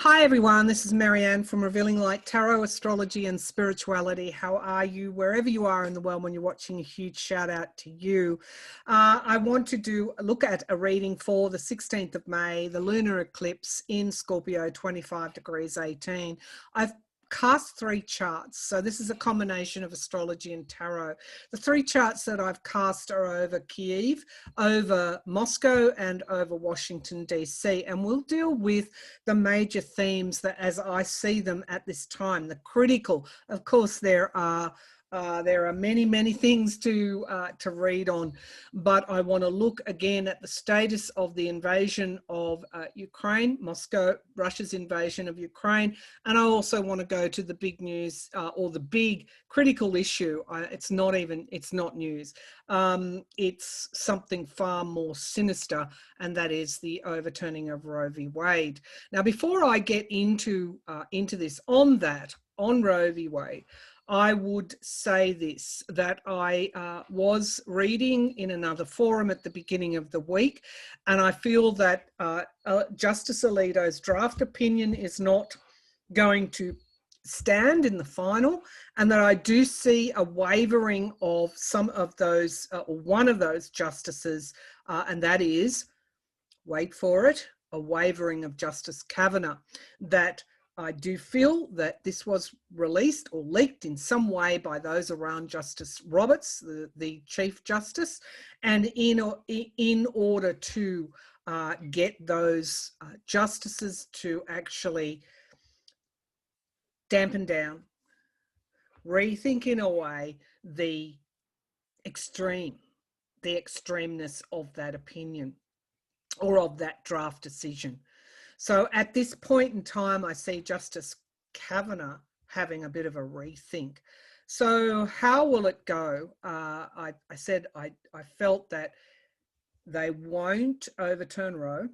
Hi everyone, this is Marianne from Revealing Light Tarot, Astrology and Spirituality. How are you? Wherever you are in the world when you're watching, a huge shout out to you. I want to look at a reading for the 16th of May, the lunar eclipse in Scorpio, 25 degrees 18. I've cast three charts. So this is a combination of astrology and tarot. The three charts that I've cast are over Kyiv, over Moscow and over Washington, DC. And we'll deal with the major themes that as I see them at this time, the critical. Of course, there are many things to read on, but I want to look again at the status of the invasion of Ukraine, Moscow, Russia's invasion of Ukraine, and I also want to go to the big news or the big critical issue. It's not news. It's something far more sinister, and that is the overturning of Roe v. Wade. Now, before I get into this on Roe v. Wade, I would say this, that I was reading in another forum at the beginning of the week, and I feel that Justice Alito's draft opinion is not going to stand in the final, and that I do see a wavering of some of those, or one of those justices, and that is, wait for it, a wavering of Justice Kavanaugh, that I do feel that this was released or leaked in some way by those around Justice Roberts, the Chief Justice, and in order to get those justices to actually dampen down, rethink in a way the extremeness of that opinion or of that draft decision. So at this point in time, I see Justice Kavanaugh having a bit of a rethink. So how will it go? I said I felt that they won't overturn Roe,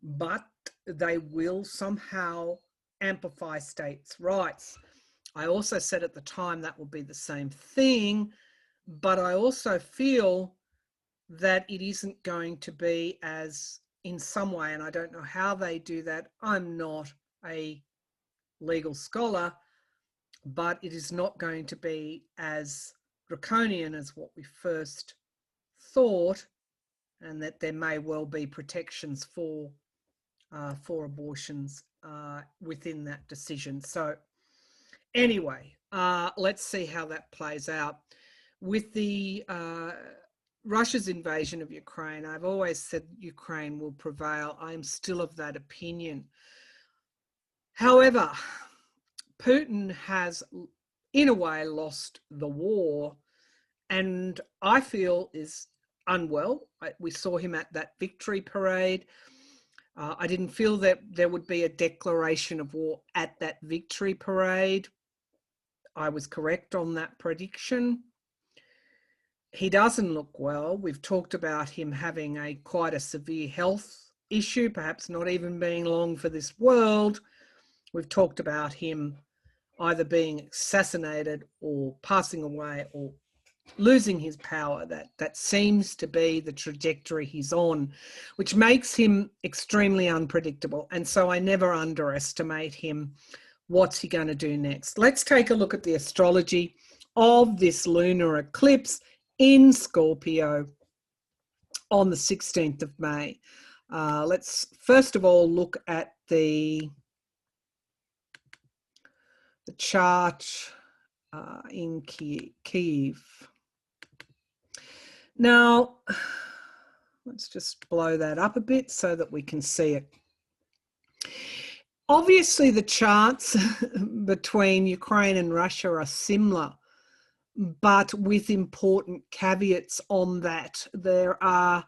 but they will somehow amplify states' rights. I also said at the time that will be the same thing, but I also feel that it isn't going to be as, in some way, and I don't know how they do that. I'm not a legal scholar, but it is not going to be as draconian as what we first thought, and that there may well be protections for abortions within that decision. So anyway, let's see how that plays out. With the Russia's invasion of Ukraine, I've always said Ukraine will prevail. I am still of that opinion. However, Putin has, in a way, lost the war, and I feel is unwell. We saw him at that victory parade. I didn't feel that there would be a declaration of war at that victory parade. I was correct on that prediction. He doesn't look well. We've talked about him having quite a severe health issue, perhaps not even being long for this world. We've talked about him either being assassinated or passing away or losing his power. That seems to be the trajectory he's on, which makes him extremely unpredictable. And so I never underestimate him. What's he going to do next? Let's take a look at the astrology of this lunar eclipse in Scorpio on the 16th of May. Let's first of all look at the chart in Kyiv. Now, let's just blow that up a bit so that we can see it. Obviously, the charts between Ukraine and Russia are similar, but with important caveats on that. There are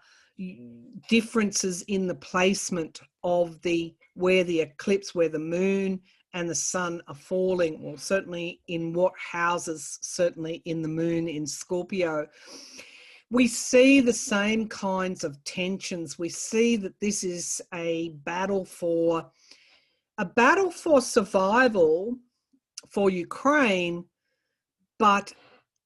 differences in the placement of where the eclipse, where the moon and the sun are falling, or certainly in what houses, certainly in the moon in Scorpio. We see the same kinds of tensions. We see that this is a battle for survival for Ukraine, but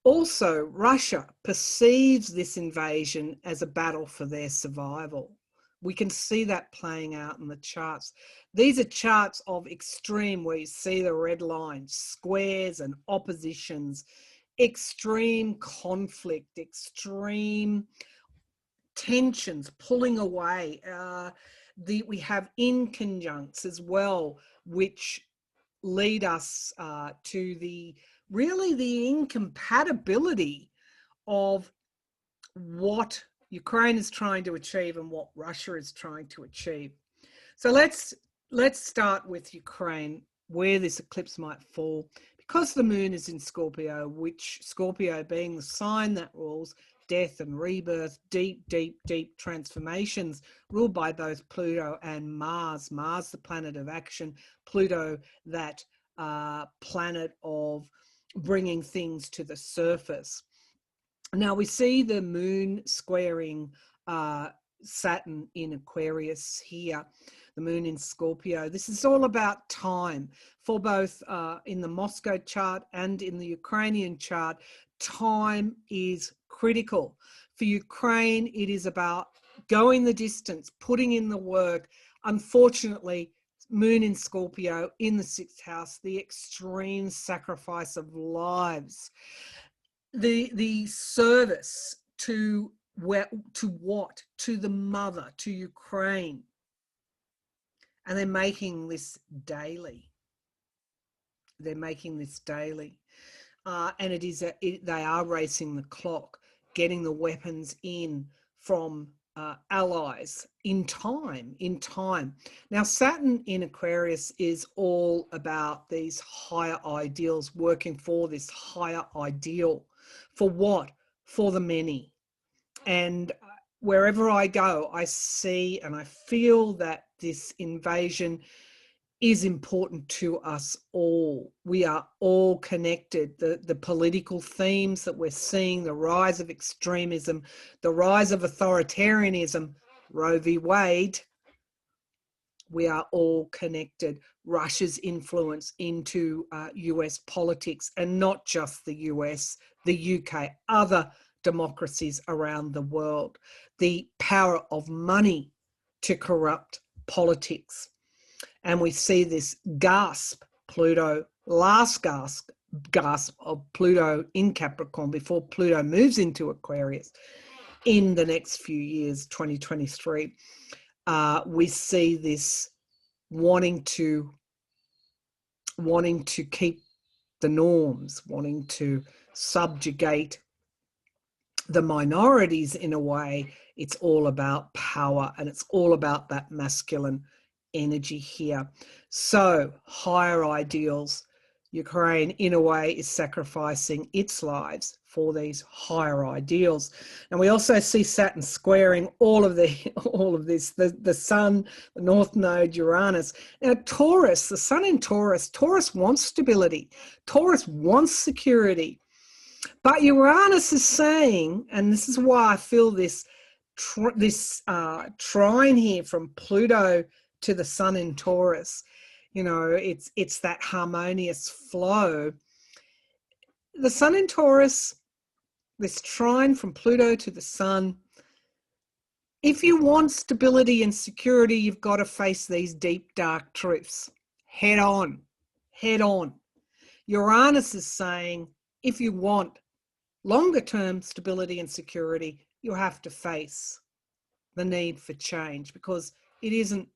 also Russia perceives this invasion as a battle for their survival. We can see that playing out in the charts. These are charts of extreme, where you see the red lines, squares and oppositions, extreme conflict, extreme tensions pulling away. We have inconjuncts as well, which lead us to the incompatibility of what Ukraine is trying to achieve and what Russia is trying to achieve. So let's start with Ukraine, where this eclipse might fall, because the moon is in Scorpio, which Scorpio being the sign that rules death and rebirth, deep, deep, deep transformations, ruled by both Pluto and Mars. Mars, the planet of action, Pluto, that planet of bringing things to the surface. Now we see the moon squaring Saturn in Aquarius here, the moon in Scorpio. This is all about time for both in the Moscow chart and in the Ukrainian chart. Time is critical. For Ukraine, it is about going the distance, putting in the work. Unfortunately, moon in Scorpio in the 6th house, the extreme sacrifice of lives, the service to what? To the mother, to Ukraine. And they're making this daily. They're making this daily. And it is they are racing the clock, getting the weapons in from allies in time. Now, Saturn in Aquarius is all about these higher ideals, working for this higher ideal. For what? For the many. And wherever I go, I see and I feel that this invasion is important to us all. We are all connected. The political themes that we're seeing, the rise of extremism, the rise of authoritarianism, Roe v. Wade, we are all connected. Russia's influence into US politics, and not just the US, the UK, other democracies around the world. The power of money to corrupt politics. And we see this gasp, Pluto, last gasp of Pluto in Capricorn before Pluto moves into Aquarius in the next few years, 2023. We see this wanting to keep the norms, wanting to subjugate the minorities in a way. It's all about power, and it's all about that masculine energy here. So higher ideals. Ukraine in a way is sacrificing its lives for these higher ideals. And we also see Saturn squaring all of this, the sun, the north node, Uranus. Now Taurus, the sun in Taurus wants stability. Taurus wants security. But Uranus is saying, and this is why I feel this trine here from Pluto to the sun in Taurus, it's that harmonious flow. The sun in Taurus, this trine from Pluto to the sun, if you want stability and security, you've got to face these deep, dark truths head on. Uranus is saying, if you want longer term stability and security, you have to face the need for change, because it isn't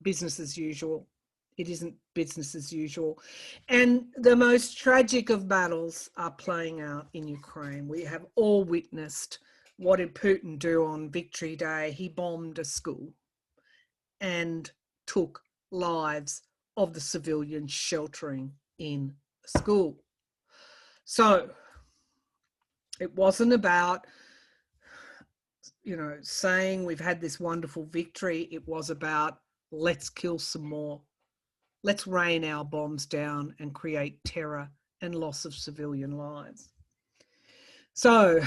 business as usual. It isn't business as usual. And the most tragic of battles are playing out in Ukraine. We have all witnessed, what did Putin do on Victory Day? He bombed a school and took lives of the civilians sheltering in a school. So it wasn't about, saying we've had this wonderful victory. It was about, let's kill some more. Let's rain our bombs down and create terror and loss of civilian lives. So,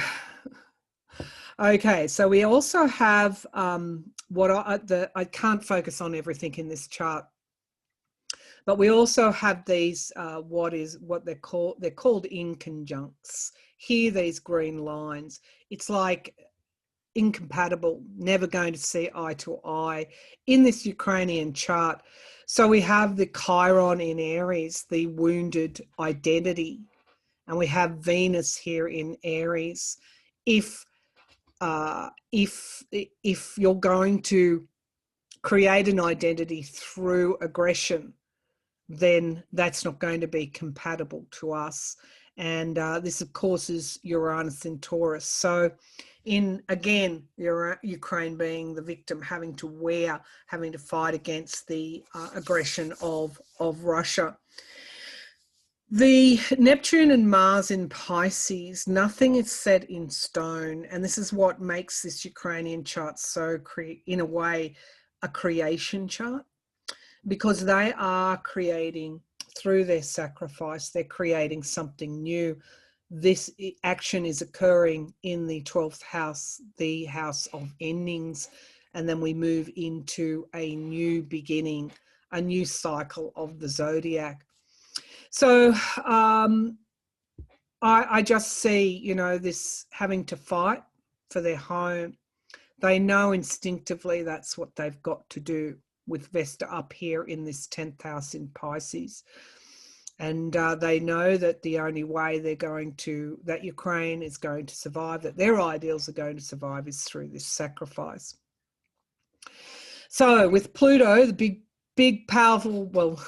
okay, so we also have I can't focus on everything in this chart, but we also have these they're called inconjuncts. Here, these green lines. It's like incompatible, never going to see eye to eye in this Ukrainian chart. So we have the Chiron in Aries, the wounded identity, and we have Venus here in Aries. If you're going to create an identity through aggression, then that's not going to be compatible to us. And this, of course, is Uranus in Taurus. So again, Ukraine being the victim, having to fight against the aggression of Russia. The Neptune and Mars in Pisces, nothing is set in stone. And this is what makes this Ukrainian chart so, in a way, a creation chart, because they are creating, through their sacrifice, they're creating something new. This action is occurring in the 12th house, the house of endings, and then we move into a new beginning, a new cycle of the zodiac. So I just see, this having to fight for their home. They know instinctively that's what they've got to do, with Vesta up here in this 10th house in Pisces. And they know that the only way that Ukraine is going to survive, that their ideals are going to survive, is through this sacrifice. So with Pluto, the big, powerful, well,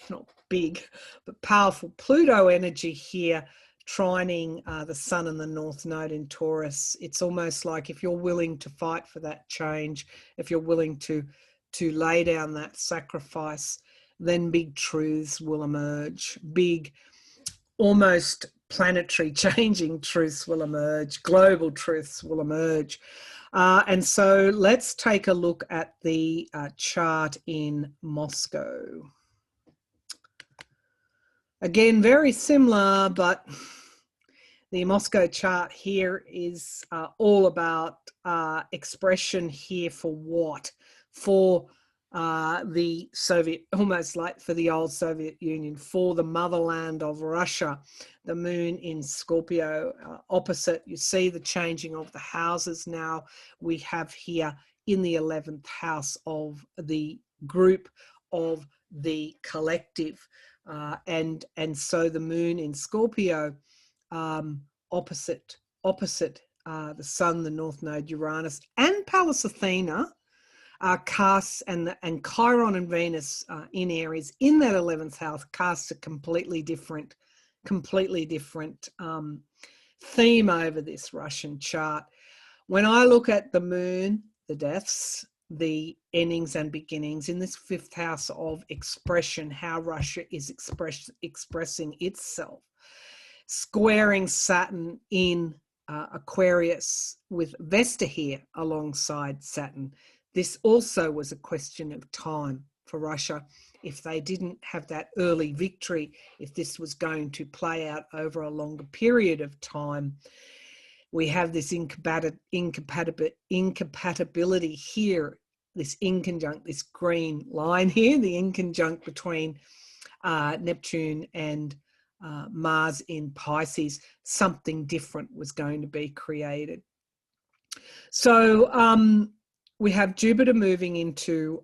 not big, but powerful Pluto energy here, trining the Sun and the North Node in Taurus, it's almost like if you're willing to fight for that change, if you're willing to lay down that sacrifice, then big truths will emerge. Big, almost planetary changing truths will emerge. Global truths will emerge. And so let's take a look at the chart in Moscow. Again, very similar, but the Moscow chart here is all about expression here for what? For the Soviet, almost like for the old Soviet Union, for the motherland of Russia. The moon in Scorpio, opposite. You see the changing of the houses now. We have here in the 11th house of the group, of the collective. And so the moon in Scorpio, opposite the Sun, the North Node, Uranus, and Pallas Athena, casts, and Chiron and Venus in Aries in that 11th house casts a completely different theme over this Russian chart. When I look at the moon, the deaths, the endings and beginnings in this 5th house of expression, how Russia is expressing itself, squaring Saturn in Aquarius with Vesta here alongside Saturn. This also was a question of time for Russia. If they didn't have that early victory, if this was going to play out over a longer period of time, we have this incompatibility here, this inconjunct, this green line here, the inconjunct between Neptune and Mars in Pisces. Something different was going to be created. So we have Jupiter moving into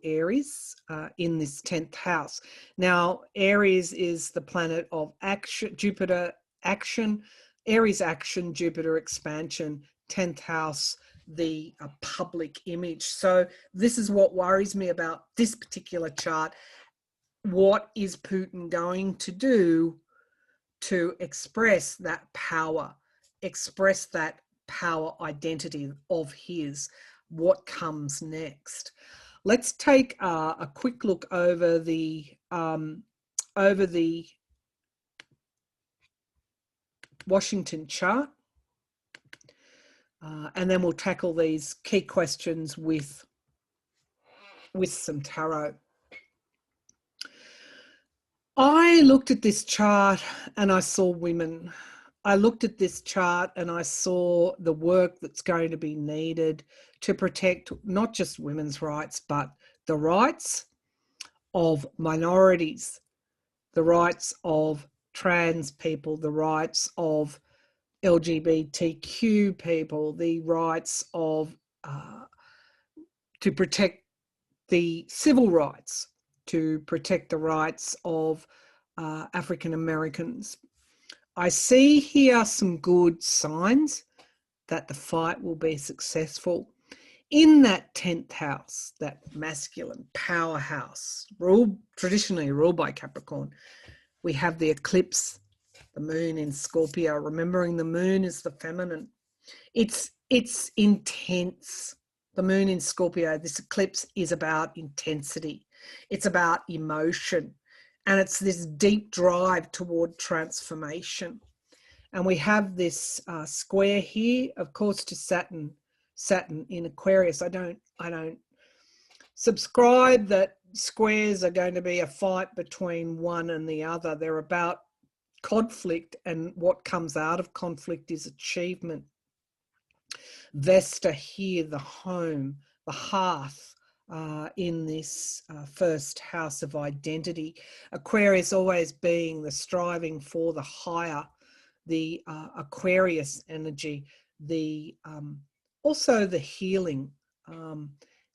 Aries in this 10th house. Now, Aries is the planet of action, Jupiter action, Aries action, Jupiter expansion, 10th house, the public image. So this is what worries me about this particular chart. What is Putin going to do to express that power, express that power identity of his? What comes next? Let's take a quick look over the Washington chart, and then we'll tackle these key questions with some tarot. I looked at this chart and I saw women. I looked at this chart and I saw the work that's going to be needed to protect not just women's rights, but the rights of minorities, the rights of trans people, the rights of LGBTQ people, the rights of to protect the civil rights, to protect the rights of African Americans. I see here some good signs that the fight will be successful. In that 10th house, that masculine powerhouse, traditionally ruled by Capricorn, we have the eclipse, the moon in Scorpio, remembering the moon is the feminine. It's intense. The moon in Scorpio, this eclipse is about intensity. It's about emotion. And it's this deep drive toward transformation. And we have this square here, of course, to Saturn in Aquarius. I don't subscribe that squares are going to be a fight between one and the other. They're about conflict, and what comes out of conflict is achievement. Vesta here, the home, the hearth, in this first house of identity. Aquarius always being the striving for the higher, the Aquarius energy, the also the healing.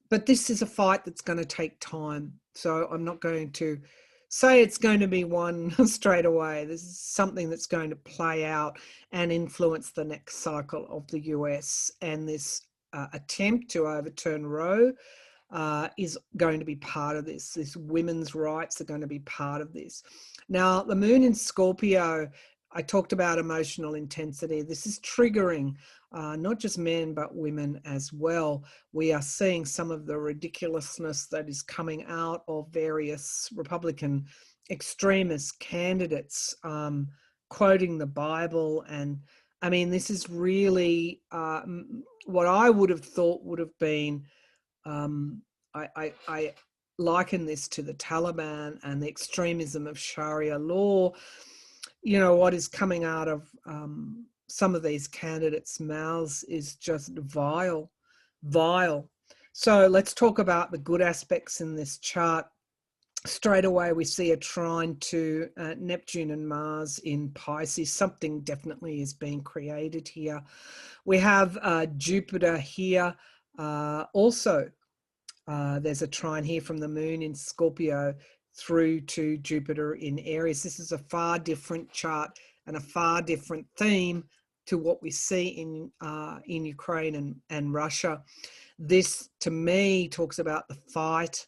But this is a fight that's going to take time. So I'm not going to say it's going to be won straight away. This is something that's going to play out and influence the next cycle of the US. And this attempt to overturn Roe is going to be part of this. This women's rights are going to be part of this. Now, the moon in Scorpio, I talked about emotional intensity. This is triggering not just men, but women as well. We are seeing some of the ridiculousness that is coming out of various Republican extremist candidates, quoting the Bible. And I mean, this is really what I would have thought would have been, I liken this to the Taliban and the extremism of Sharia law. You know, what is coming out of some of these candidates' mouths is just vile. So let's talk about the good aspects in this chart. Straight away, we see a trine to Neptune and Mars in Pisces. Something definitely is being created here. We have Jupiter here. Also, there's a trine here from the moon in Scorpio through to Jupiter in Aries. This is a far different chart and a far different theme to what we see in Ukraine and Russia. This, to me, talks about the fight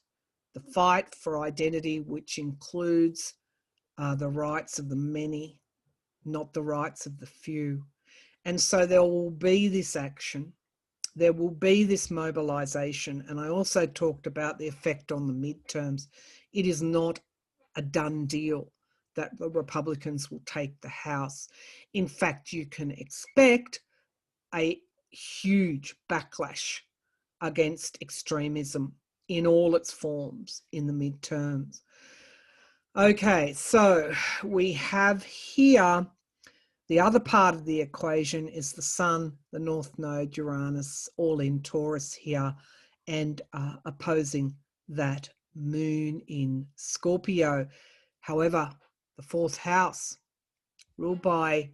for identity, which includes the rights of the many, not the rights of the few. And so there will be this action. There will be this mobilization. And I also talked about the effect on the midterms. It is not a done deal that the Republicans will take the House. In fact, you can expect a huge backlash against extremism in all its forms in the midterms. Okay, so we have here the other part of the equation is the Sun, the North Node, Uranus, all in Taurus here, and opposing that Moon in Scorpio. However, the fourth house, ruled by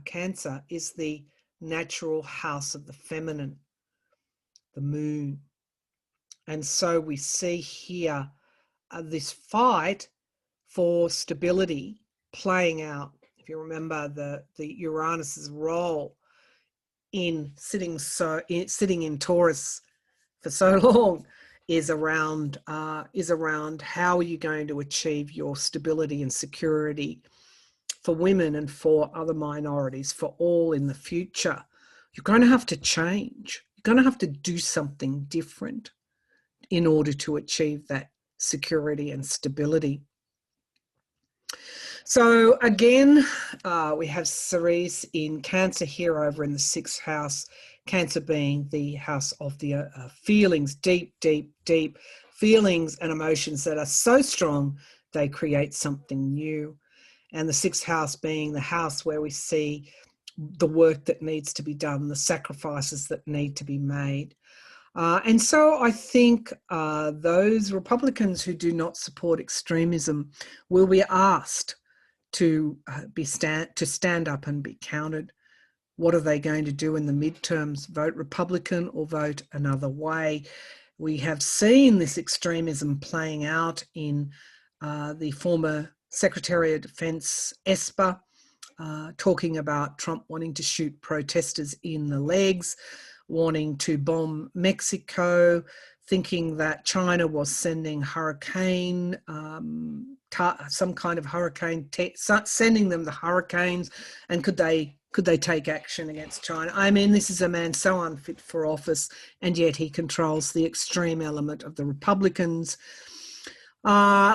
Cancer, is the natural house of the feminine, the Moon. And so we see here this fight for stability playing out. If you remember the Uranus's role in sitting in Taurus for so long is around how are you going to achieve your stability and security for women and for other minorities, for all in the future. You're going to have to change. You're going to have to do something different in order to achieve that security and stability. So again, we have Ceres in Cancer here over in the 6th house, Cancer being the house of the feelings, deep feelings and emotions that are so strong, they create something new. And the 6th house being the house where we see the work that needs to be done, the sacrifices that need to be made. And so I think those Republicans who do not support extremism will be asked to stand up and be counted. What are they going to do in the midterms? Vote Republican or vote another way? We have seen this extremism playing out in the former Secretary of Defense, Esper, talking about Trump wanting to shoot protesters in the legs, wanting to bomb Mexico, thinking that China was sending hurricane, some kind of hurricane, sending them the hurricanes, and could they take action against China? I mean, this is a man so unfit for office, and yet he controls the extreme element of the Republicans.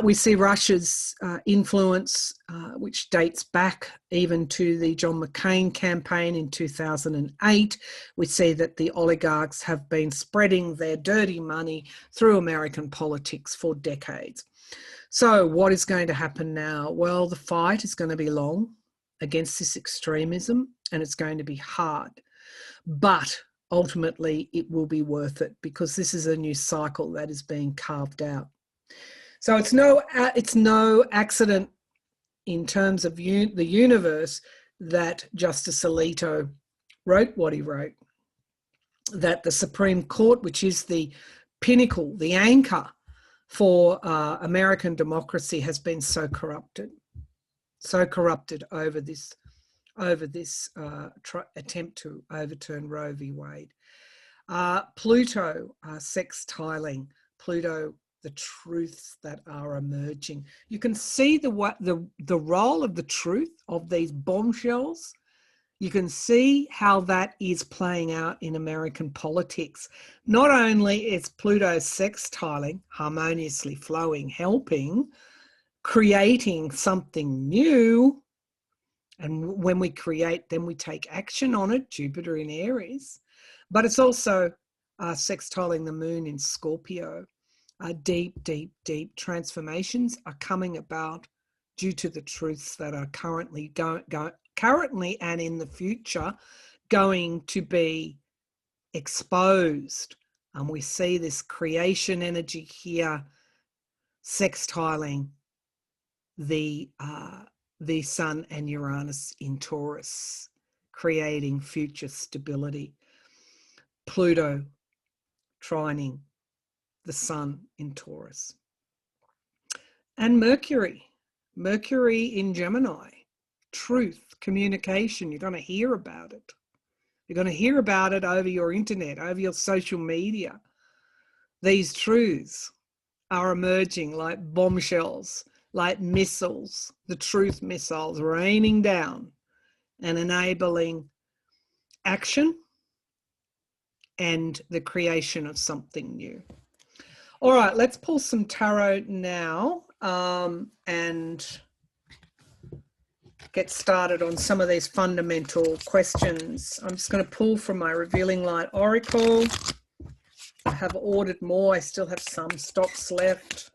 We see Russia's influence, which dates back even to the John McCain campaign in 2008. We see that the oligarchs have been spreading their dirty money through American politics for decades. So what is going to happen now? Well, the fight is going to be long against this extremism, and it's going to be hard. But ultimately, it will be worth it, because this is a new cycle that is being carved out. So it's no accident in terms of the universe that Justice Alito wrote what he wrote, that the Supreme Court, which is the pinnacle, the anchor for American democracy, has been so corrupted over this attempt to overturn Roe v. Wade. Pluto, sextiling, Pluto, the truths that are emerging. You can see the role of the truth of these bombshells. You can see how that is playing out in American politics. Not only is Pluto sextiling, harmoniously flowing, helping, creating something new, and when we create, then we take action on it, Jupiter in Aries, but it's also sextiling the moon in Scorpio. Deep transformations are coming about due to the truths that are currently and in the future going to be exposed. And we see this creation energy here sextiling the Sun and Uranus in Taurus, creating future stability. Pluto trining the Sun in Taurus. And Mercury in Gemini, truth, communication. You're going to hear about it. You're going to hear about it over your internet, over your social media. These truths are emerging like bombshells, like missiles, the truth missiles raining down and enabling action and the creation of something new. All right, let's pull some tarot now and get started on some of these fundamental questions. I'm just going to pull from my Revealing Light Oracle. I have ordered more. I still have some stocks left.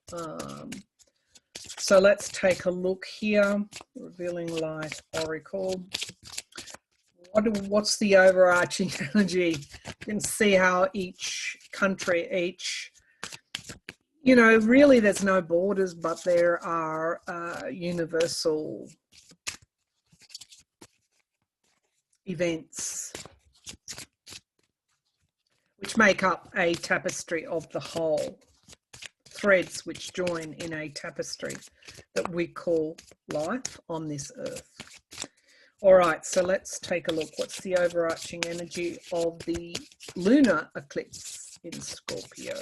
So let's take a look here. Revealing Light Oracle. What's the overarching energy? You can see how each country, really there's no borders, but there are universal events which make up a tapestry of the whole, threads which join in a tapestry that we call life on this earth. All right, so let's take a look. What's the overarching energy of the lunar eclipse in Scorpio?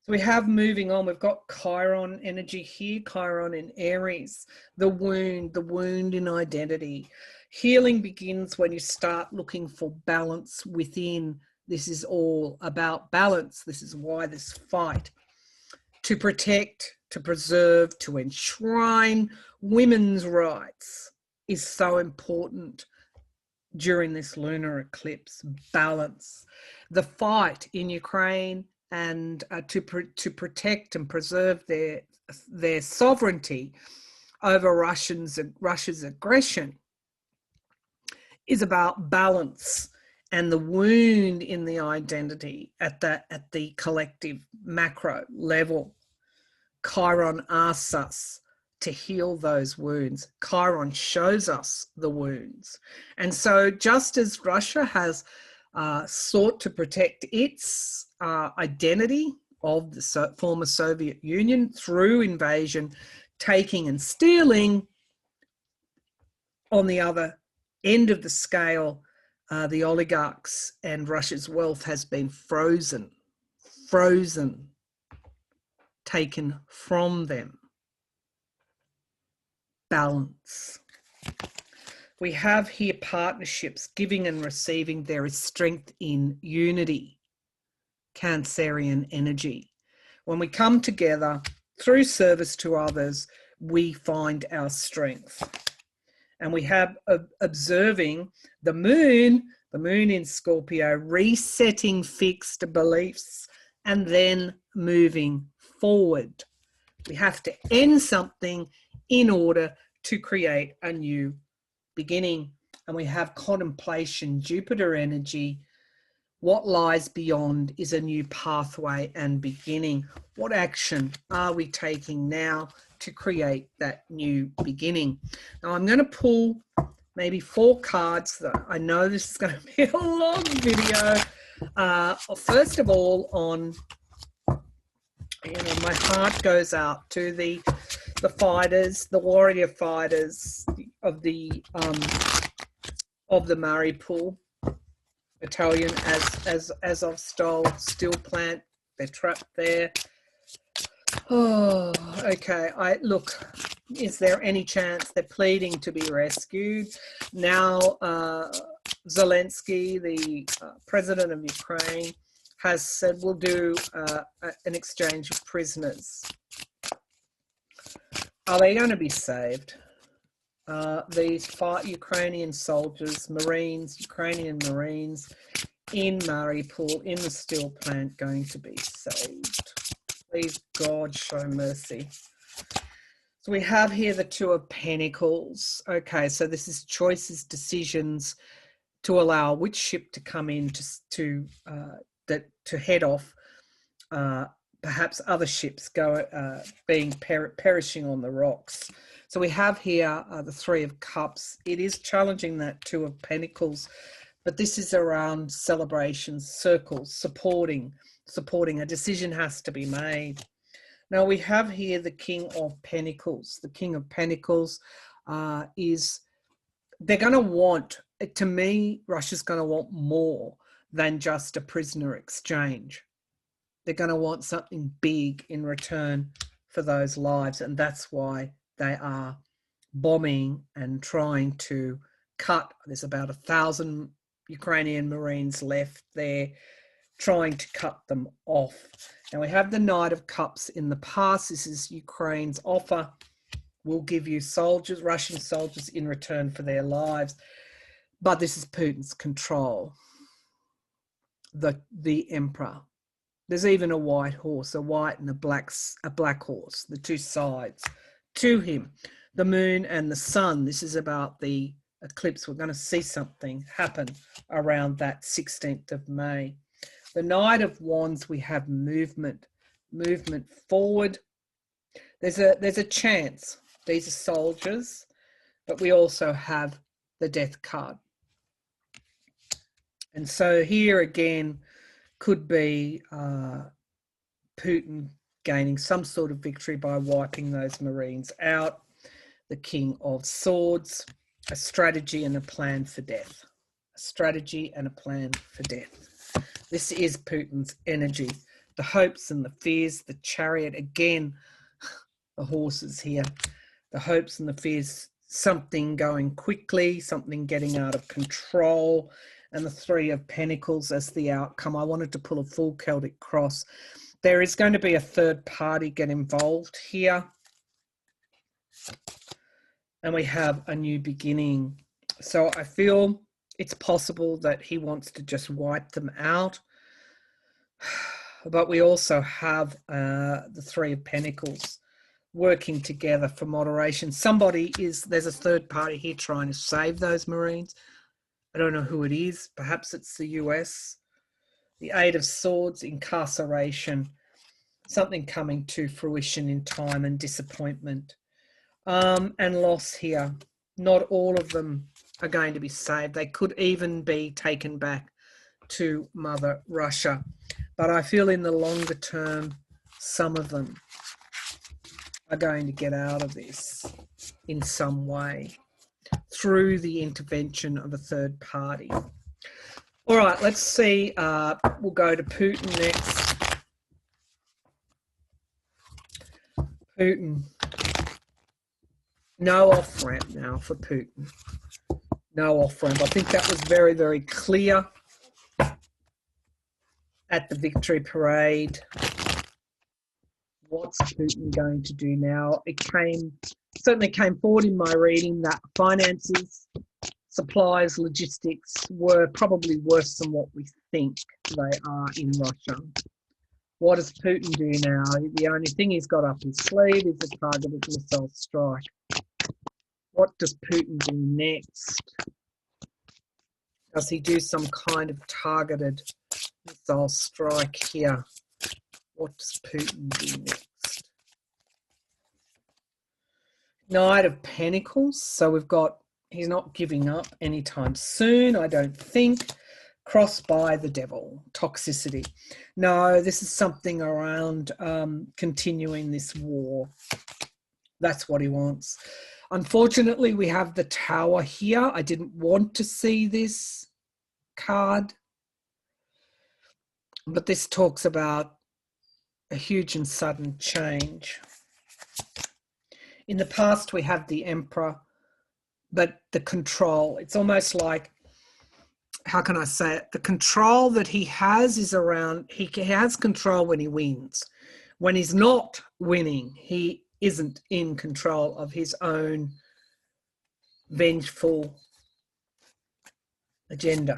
So we have, moving on, we've got Chiron energy here, Chiron in Aries, the wound in identity. Healing begins when you start looking for balance within. This is all about balance. This is why this fight to protect, to preserve, to enshrine women's rights is so important during this lunar eclipse. Balance. The fight in Ukraine and to protect and preserve their sovereignty over Russia's aggression is about balance and the wound in the identity at the collective macro level. Chiron asks us to heal those wounds. Chiron shows us the wounds. And so just as Russia has sought to protect its identity of the former Soviet Union through invasion, taking and stealing, on the other end of the scale, the oligarchs and Russia's wealth has been frozen, taken from them. Balance. We have here partnerships, giving and receiving. There is strength in unity, Cancerian energy. When we come together through service to others, we find our strength. And we have observing the moon in Scorpio, resetting fixed beliefs and then moving forward. We have to end something in order to create a new beginning. And we have contemplation, Jupiter energy. What lies beyond is a new pathway and beginning. What action are we taking now to create that new beginning? Now I'm going to pull maybe 4 cards. I know this is going to be a long video. First of all, on, my heart goes out to the fighters, the warrior fighters of the Mariupol battalion, as of steel plant. They're trapped there. Oh, okay. Look, is there any chance they're pleading to be rescued? Now, Zelensky, the president of Ukraine, has said we'll do an exchange of prisoners. Are they going to be saved? These Ukrainian soldiers, Marines, Ukrainian Marines in Mariupol, in the steel plant, going to be saved. Please, God, show mercy. So we have here the 2 of Pentacles. Okay, so this is choices, decisions to allow which ship to come in to head off. Perhaps other ships perishing on the rocks. So we have here the 3 of Cups. It is challenging, that 2 of Pentacles, but this is around celebrations, circles, supporting. A decision has to be made. Now we have here the King of Pentacles. The King of Pentacles they're going to want, to me, Russia's going to want more than just a prisoner exchange. They're going to want something big in return for those lives, and that's why they are bombing and trying to cut. There's about 1,000 Ukrainian Marines left there, trying to cut them off. Now we have the Knight of Cups in the past. This is Ukraine's offer. We'll give you soldiers, Russian soldiers, in return for their lives. But this is Putin's control. The Emperor. There's even a white horse, a white and a black horse, the 2 sides to him. The moon and the sun. This is about the eclipse. We're going to see something happen around that 16th of May. The Knight of Wands, we have movement forward. There's a chance. These are soldiers, but we also have the Death card. And so here again could be Putin gaining some sort of victory by wiping those Marines out. The King of Swords, a strategy and a plan for death. A strategy and a plan for death. This is Putin's energy. The hopes and the fears, the Chariot, again, the horses here. The hopes and the fears, something going quickly, something getting out of control, and the 3 of Pentacles as the outcome. I wanted to pull a full Celtic cross. There is going to be a third party get involved here. And we have a new beginning. So I feel it's possible that he wants to just wipe them out. But we also have the 3 of Pentacles working together for moderation. There's a third party here trying to save those Marines. I don't know who it is. Perhaps it's the US. The 8 of Swords, incarceration. Something coming to fruition in time and disappointment. and loss here. Not all of them are going to be saved. They could even be taken back to Mother Russia. But I feel in the longer term, some of them are going to get out of this in some way through the intervention of a third party. All right, let's see. We'll go to Putin next. Putin. No off-ramp now for Putin. No off-ramp. I think that was very, very clear at the victory parade. What's Putin going to do now? It certainly came forward in my reading that finances, supplies, logistics were probably worse than what we think they are in Russia. What does Putin do now? The only thing he's got up his sleeve is a targeted missile strike. What does Putin do next? Does he do some kind of targeted missile strike here? What does Putin do next? Knight of Pentacles. So we've got, he's not giving up anytime soon, I don't think. Crossed by the devil, toxicity. No, this is something around continuing this war. That's what he wants. Unfortunately, we have the Tower here. I didn't want to see this card, but this talks about a huge and sudden change. In the past, we have the Emperor, but the control, it's almost like, how can I say it? The control that he has is around, he has control when he wins. When he's not winning, he isn't in control of his own vengeful agenda.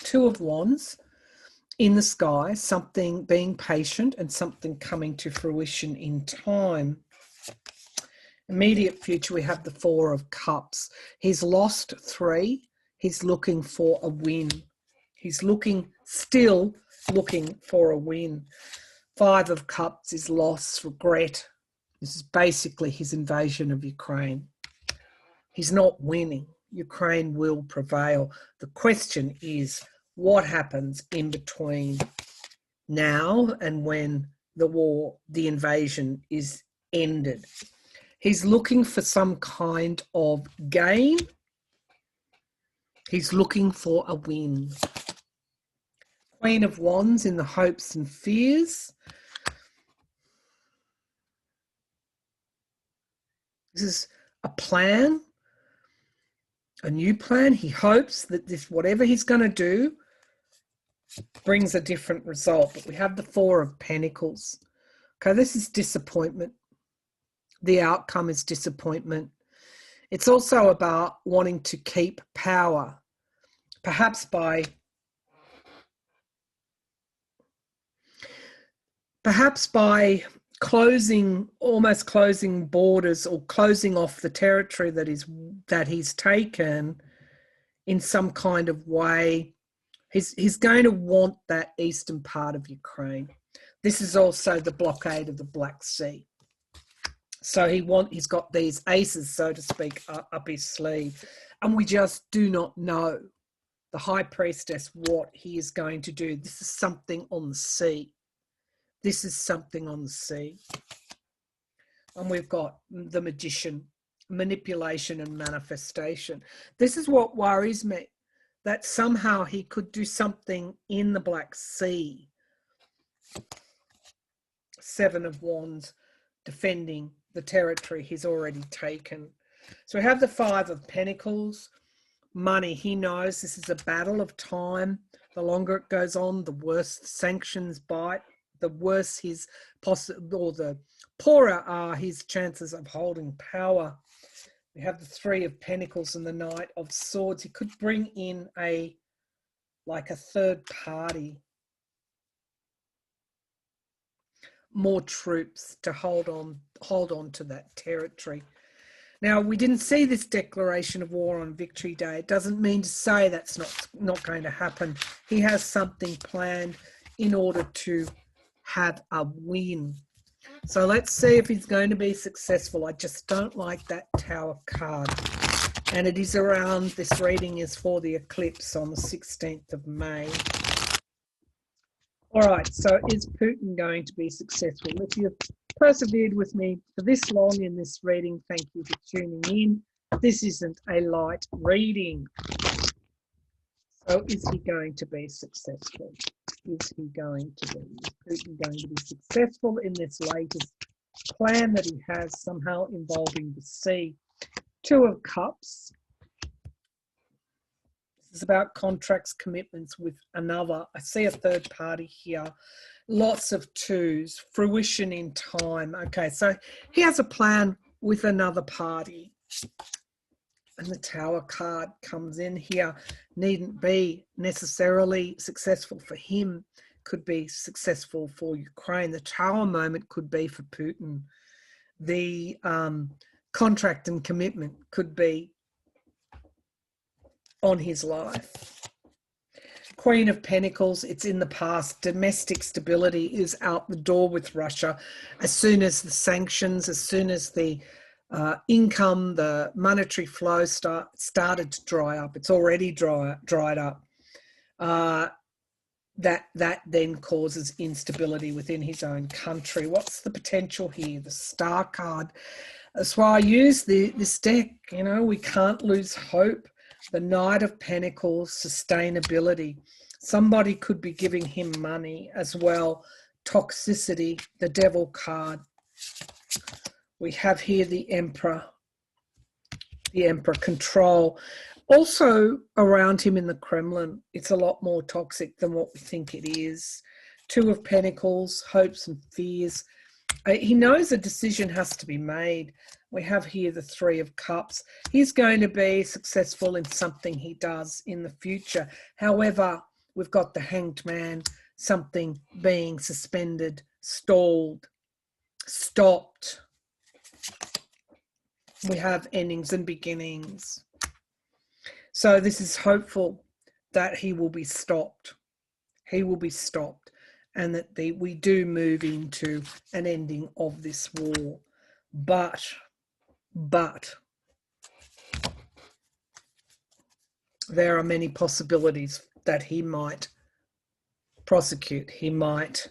Two of Wands in the sky, something being patient and something coming to fruition in time. Immediate future, we have the Four of Cups. He's lost 3. He's looking for a win. He's still looking for a win. 5 of Cups is loss, regret. This is basically his invasion of Ukraine. He's not winning. Ukraine will prevail. The question is, what happens in between now and when the war, the invasion is ended? He's looking for some kind of gain. He's looking for a win. Queen of Wands in the hopes and fears. This is a plan, a new plan. He hopes that this, whatever he's going to do, brings a different result. But we have the Four of Pentacles. Okay, this is disappointment. The outcome is disappointment. It's also about wanting to keep power, perhaps by almost closing borders or closing off the territory that he's taken in some kind of way. He's going to want that eastern part of Ukraine. This is also the blockade of the Black Sea. So he's got these aces, so to speak, up his sleeve. And we just do not know, the High Priestess, what he is going to do. This is something on the sea. This is something on the sea. And we've got the Magician, manipulation and manifestation. This is what worries me, that somehow he could do something in the Black Sea. 7 of Wands, defending the territory he's already taken. So we have the 5 of Pentacles. Money, he knows this is a battle of time. The longer it goes on, the worse the sanctions bite, the worse his or the poorer are his chances of holding power. We have the 3 of Pentacles and the Knight of Swords. He could bring in a third party, more troops to hold on to that territory. Now, we didn't see this declaration of war on Victory Day. It doesn't mean to say that's not going to happen. He has something planned in order to have a win. So let's see if he's going to be successful. I just don't like that Tower card. And it is around, this reading is for the eclipse on the 16th of May. All right, so is Putin going to be successful? If you've persevered with me for this long in this reading, thank you for tuning in. This isn't a light reading. So is he going to be successful? Is he going to be? Is Putin going to be successful in this latest plan that he has, somehow involving the sea? Two of Cups. This is about contracts, commitments with another. I see a third party here. Lots of twos, fruition in time. Okay, so he has a plan with another party. And the Tower card comes in here. Needn't be necessarily successful for him. Could be successful for Ukraine. The Tower moment could be for Putin. The contract and commitment could be on his life. Queen of Pentacles, it's in the past. Domestic stability is out the door with Russia. As soon as the sanctions, as soon as the income, the monetary flow started to dry up, it's already dried up, that then causes instability within his own country. What's the potential here? The Star card. That's why I use this deck. You know, we can't lose hope. The Knight of Pentacles, sustainability. Somebody could be giving him money as well. Toxicity, the Devil card. We have here the Emperor. The Emperor, control. Also around him in the Kremlin, it's a lot more toxic than what we think it is. Two of Pentacles, hopes and fears. He knows a decision has to be made. We have here the Three of Cups. He's going to be successful in something he does in the future. However, we've got the Hanged Man, something being suspended, stalled, stopped. We have endings and beginnings. So this is hopeful that he will be stopped. He will be stopped. And that we do move into an ending of this war. But there are many possibilities that he might prosecute. He was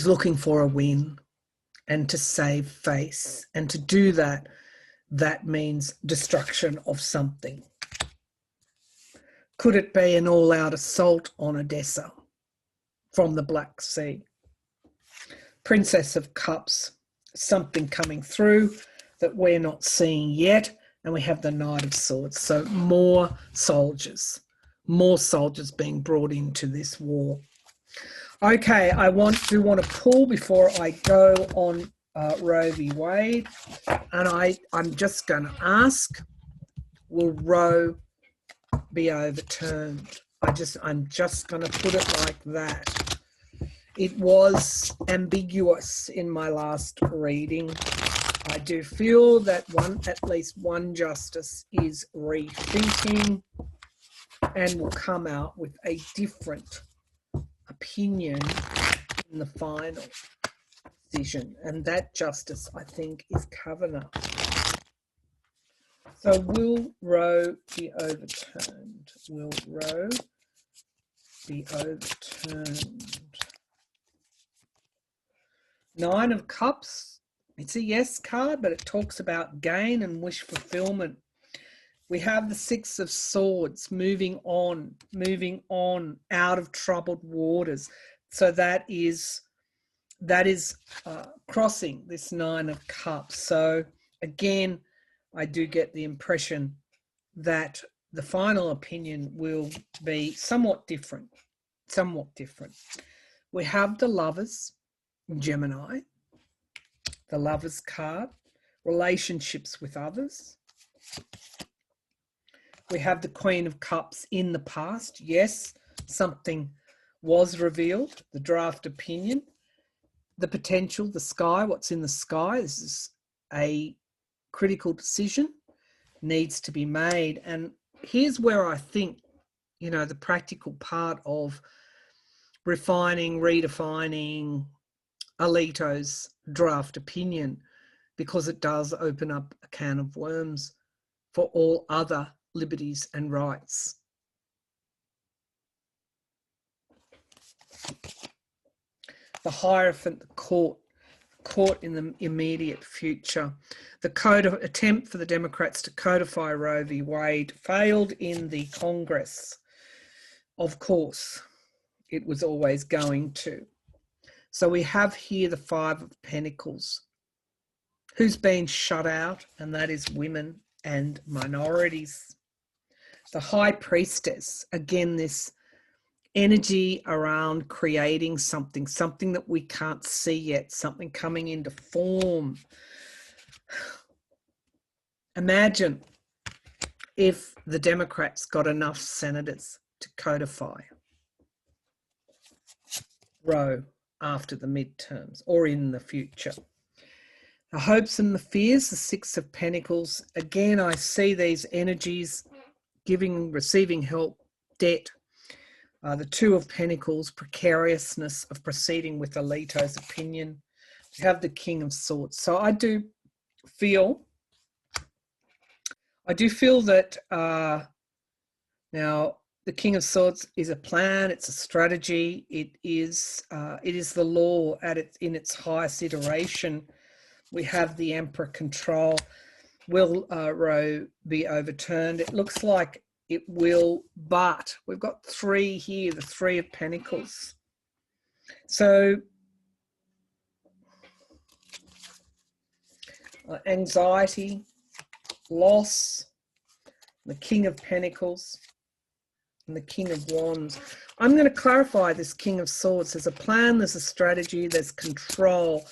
looking for a win and to save face. And to do that, that means destruction of something. Could it be an all-out assault on Odessa from the Black Sea? Princess of Cups, something coming through that we're not seeing yet. And we have the Knight of Swords. So more soldiers being brought into this war. Okay, I do want to pull before I go on Roe v. Wade. And I'm just going to ask, will Roe be overturned? I'm just going to put it like that. It was ambiguous in my last reading. I do feel that at least one justice is rethinking and will come out with a different opinion in the final decision. And that justice, I think, is Kavanaugh. So will Roe be overturned? Will Roe be overturned? Nine of Cups. It's a yes card, but it talks about gain and wish fulfillment. We have the Six of Swords, moving on out of troubled waters. So that is crossing this Nine of Cups. So again, I do get the impression that the final opinion will be somewhat different. We have the Lovers, Gemini, the Lovers card, relationships with others. We have the Queen of Cups in the past. Yes, something was revealed, the draft opinion, the potential, the sky, what's in the sky. This is a critical decision, needs to be made. And here's where I think, the practical part of refining, redefining, Alito's draft opinion, because it does open up a can of worms for all other liberties and rights. The Hierophant, the court in the immediate future. The attempt for the Democrats to codify Roe v. Wade failed in the Congress. Of course, it was always going to. So we have here the Five of Pentacles. Who's been shut out? And that is women and minorities. The High Priestess, again, this energy around creating something that we can't see yet, something coming into form. Imagine if the Democrats got enough senators to codify Roe after the midterms or in the future. The hopes and the fears, the Six of Pentacles. Again, I see these energies giving, receiving help, debt. The Two of Pentacles, precariousness of proceeding with Alito's opinion. We have the King of Swords. So I do feel that now the King of Swords is a plan, it's a strategy, it is the law in its highest iteration. We have the Emperor control. Will Roe be overturned? It looks like it will, but we've got three here, the Three of Pentacles. So anxiety, loss, the King of Pentacles, and the King of Wands. I'm going to clarify this King of Swords. There's a plan, there's a strategy, there's control.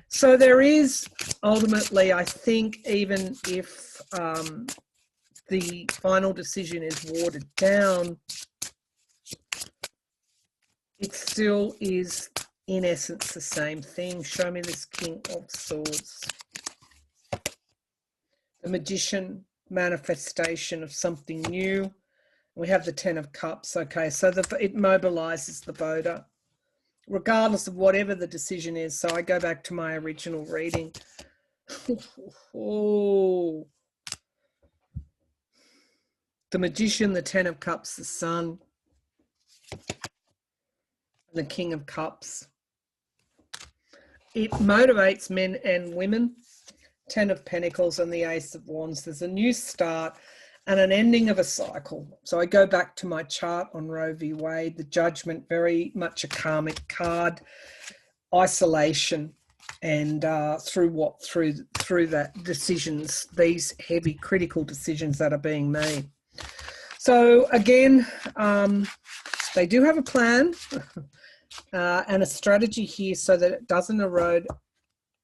So there is ultimately, I think, even if the final decision is watered down, it still is in essence the same thing. Show me this King of Swords. The Magician, manifestation of something new. We have the Ten of Cups. Okay, so it mobilizes the voter, regardless of whatever the decision is. So I go back to my original reading. Oh, the Magician, the Ten of Cups, the Sun, the King of Cups. It motivates men and women. Ten of Pentacles and the Ace of Wands. There's a new start and an ending of a cycle. So I go back to my chart on Roe v. Wade, the Judgment, very much a karmic card, isolation, and through that decisions, these heavy critical decisions that are being made. So again, they do have a plan and a strategy here so that it doesn't erode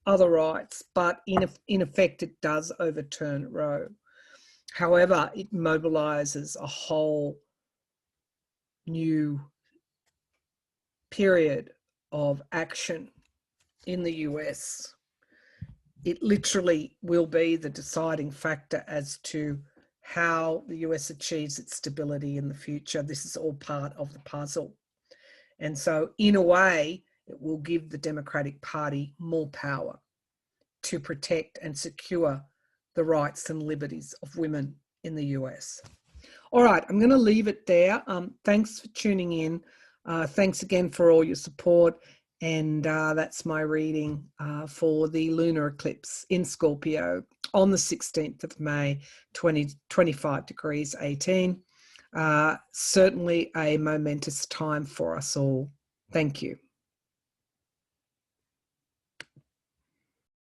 other rights, but in effect it does overturn Roe. However, it mobilizes a whole new period of action in the US. It literally will be the deciding factor as to how the US achieves its stability in the future. This is all part of the puzzle. And so in a way, it will give the Democratic Party more power to protect and secure the rights and liberties of women in the US. All right, I'm going to leave it there. Thanks for tuning in. Thanks again for all your support. And that's my reading for the lunar eclipse in Scorpio on the 16th of May, 2025 degrees 18. Certainly a momentous time for us all. Thank you.